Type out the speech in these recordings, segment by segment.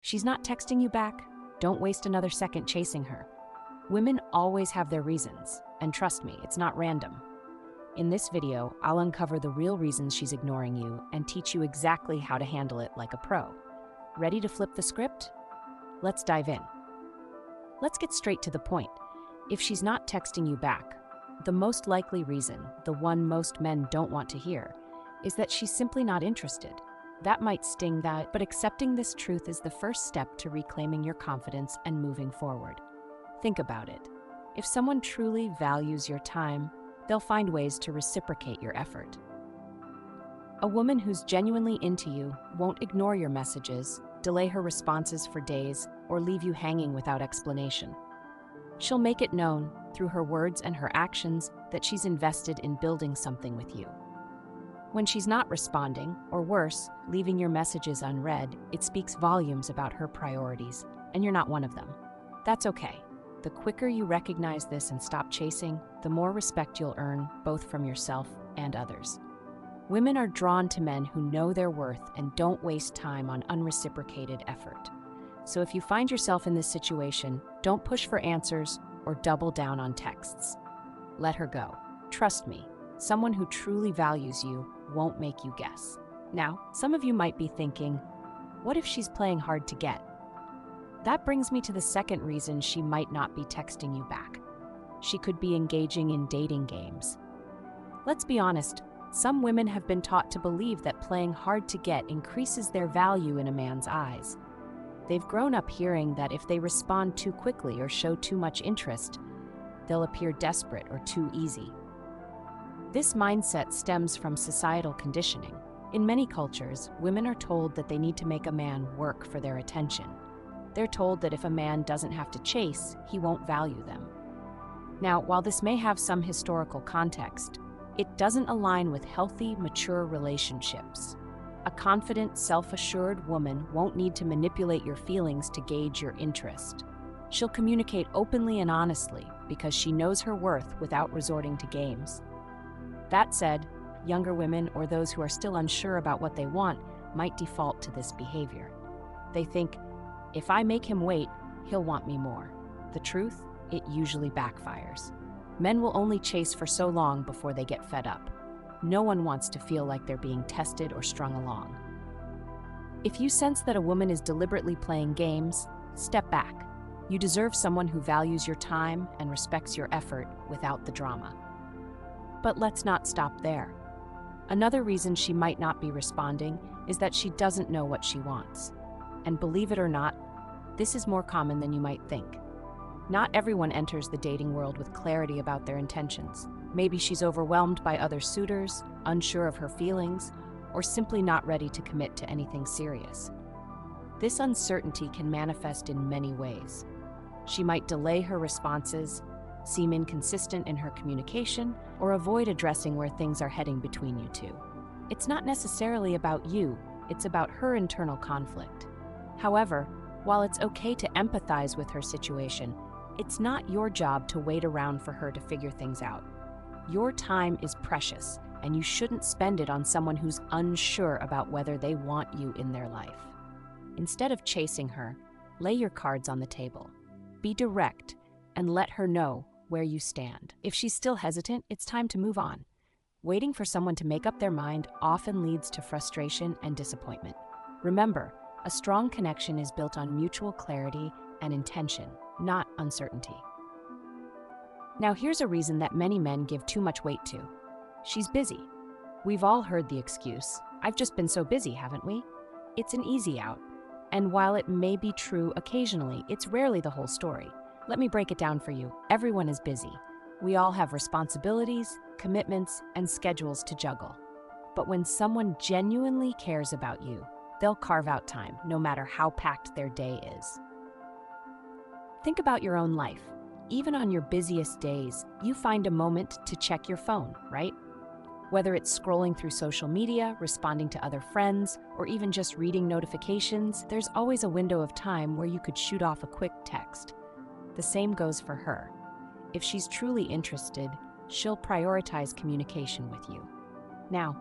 She's not texting you back? Don't waste another second chasing her. Women always have their reasons, and trust me, it's not random. In this video, I'll uncover the real reasons she's ignoring you and teach you exactly how to handle it like a pro. Ready to flip the script? Let's dive in. Let's get straight to the point. If she's not texting you back, the most likely reason, the one most men don't want to hear, is that she's simply not interested. That might sting, but accepting this truth is the first step to reclaiming your confidence and moving forward. Think about it. If someone truly values your time, they'll find ways to reciprocate your effort. A woman who's genuinely into you won't ignore your messages, delay her responses for days, or leave you hanging without explanation. She'll make it known, through her words and her actions, that she's invested in building something with you. When she's not responding, or worse, leaving your messages unread, it speaks volumes about her priorities, and you're not one of them. That's okay. The quicker you recognize this and stop chasing, the more respect you'll earn, both from yourself and others. Women are drawn to men who know their worth and don't waste time on unreciprocated effort. So if you find yourself in this situation, don't push for answers or double down on texts. Let her go. Trust me, someone who truly values you won't make you guess. Now, some of you might be thinking, what if she's playing hard to get? That brings me to the second reason she might not be texting you back. She could be engaging in dating games. Let's be honest, some women have been taught to believe that playing hard to get increases their value in a man's eyes. They've grown up hearing that if they respond too quickly or show too much interest, they'll appear desperate or too easy. This mindset stems from societal conditioning. In many cultures, women are told that they need to make a man work for their attention. They're told that if a man doesn't have to chase, he won't value them. Now, while this may have some historical context, it doesn't align with healthy, mature relationships. A confident, self-assured woman won't need to manipulate your feelings to gauge your interest. She'll communicate openly and honestly because she knows her worth without resorting to games. That said, younger women or those who are still unsure about what they want might default to this behavior. They think, if I make him wait, he'll want me more. The truth, it usually backfires. Men will only chase for so long before they get fed up. No one wants to feel like they're being tested or strung along. If you sense that a woman is deliberately playing games, step back. You deserve someone who values your time and respects your effort without the drama. But let's not stop there. Another reason she might not be responding is that she doesn't know what she wants. And believe it or not, this is more common than you might think. Not everyone enters the dating world with clarity about their intentions. Maybe she's overwhelmed by other suitors, unsure of her feelings, or simply not ready to commit to anything serious. This uncertainty can manifest in many ways. She might delay her responses, seem inconsistent in her communication, or avoid addressing where things are heading between you two. It's not necessarily about you, it's about her internal conflict. However, while it's okay to empathize with her situation, it's not your job to wait around for her to figure things out. Your time is precious, and you shouldn't spend it on someone who's unsure about whether they want you in their life. Instead of chasing her, lay your cards on the table. Be direct and let her know where you stand. If she's still hesitant, it's time to move on. Waiting for someone to make up their mind often leads to frustration and disappointment. Remember, a strong connection is built on mutual clarity and intention, not uncertainty. Now here's a reason that many men give too much weight to. She's busy. We've all heard the excuse, I've just been so busy, haven't we? It's an easy out. And while it may be true occasionally, it's rarely the whole story. Let me break it down for you. Everyone is busy. We all have responsibilities, commitments, and schedules to juggle. But when someone genuinely cares about you, they'll carve out time, no matter how packed their day is. Think about your own life. Even on your busiest days, you find a moment to check your phone, right? Whether it's scrolling through social media, responding to other friends, or even just reading notifications, there's always a window of time where you could shoot off a quick text. The same goes for her. If she's truly interested, she'll prioritize communication with you. Now,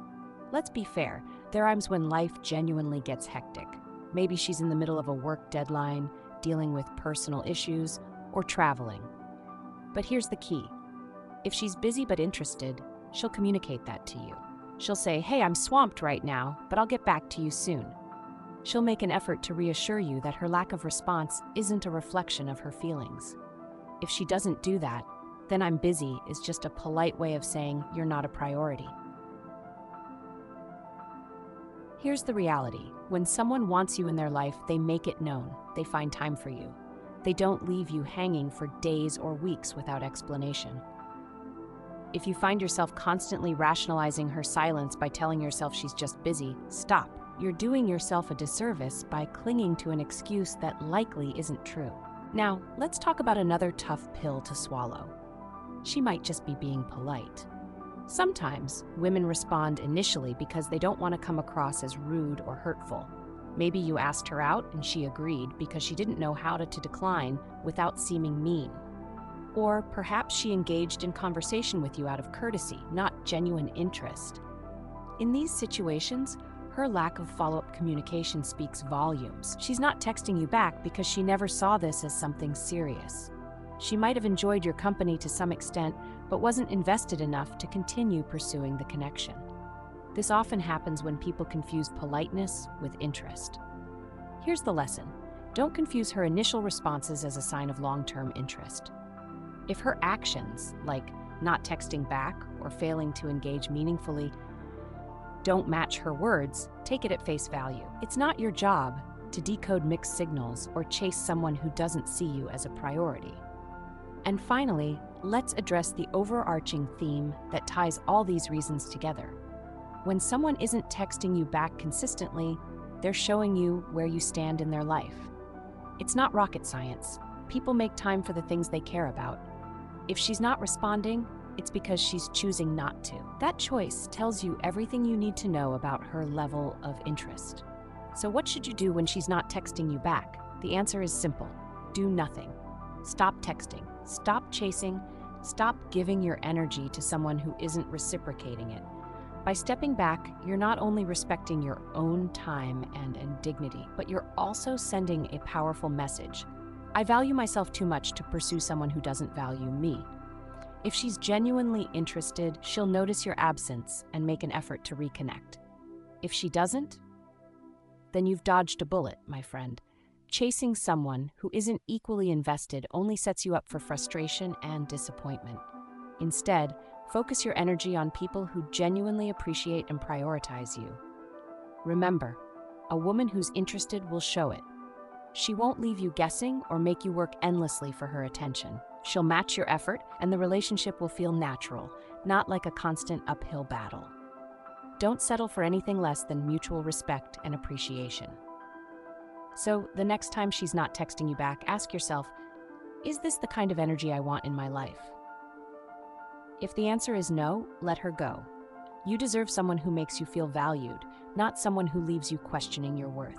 let's be fair, there are times when life genuinely gets hectic. Maybe she's in the middle of a work deadline, dealing with personal issues, or traveling. But here's the key. If she's busy but interested, she'll communicate that to you. She'll say, "Hey, I'm swamped right now, but I'll get back to you soon." She'll make an effort to reassure you that her lack of response isn't a reflection of her feelings. If she doesn't do that, then "I'm busy" is just a polite way of saying you're not a priority. Here's the reality. When someone wants you in their life, they make it known. They find time for you. They don't leave you hanging for days or weeks without explanation. If you find yourself constantly rationalizing her silence by telling yourself she's just busy, stop. You're doing yourself a disservice by clinging to an excuse that likely isn't true. Now, let's talk about another tough pill to swallow. She might just be being polite. Sometimes, women respond initially because they don't want to come across as rude or hurtful. Maybe you asked her out and she agreed because she didn't know how to decline without seeming mean. Or perhaps she engaged in conversation with you out of courtesy, not genuine interest. In these situations, her lack of follow-up communication speaks volumes. She's not texting you back because she never saw this as something serious. She might have enjoyed your company to some extent, but wasn't invested enough to continue pursuing the connection. This often happens when people confuse politeness with interest. Here's the lesson. Don't confuse her initial responses as a sign of long-term interest. If her actions, like not texting back or failing to engage meaningfully, don't match her words, take it at face value. It's not your job to decode mixed signals or chase someone who doesn't see you as a priority. And finally, let's address the overarching theme that ties all these reasons together. When someone isn't texting you back consistently, they're showing you where you stand in their life. It's not rocket science. People make time for the things they care about. If she's not responding, it's because she's choosing not to. That choice tells you everything you need to know about her level of interest. So what should you do when she's not texting you back? The answer is simple. Do nothing. Stop texting. Stop chasing. Stop giving your energy to someone who isn't reciprocating it. By stepping back, you're not only respecting your own time and dignity, but you're also sending a powerful message. I value myself too much to pursue someone who doesn't value me. If she's genuinely interested, she'll notice your absence and make an effort to reconnect. If she doesn't, then you've dodged a bullet, my friend. Chasing someone who isn't equally invested only sets you up for frustration and disappointment. Instead, focus your energy on people who genuinely appreciate and prioritize you. Remember, a woman who's interested will show it. She won't leave you guessing or make you work endlessly for her attention. She'll match your effort, and the relationship will feel natural, not like a constant uphill battle. Don't settle for anything less than mutual respect and appreciation. So, the next time she's not texting you back, ask yourself, is this the kind of energy I want in my life? If the answer is no, let her go. You deserve someone who makes you feel valued, not someone who leaves you questioning your worth.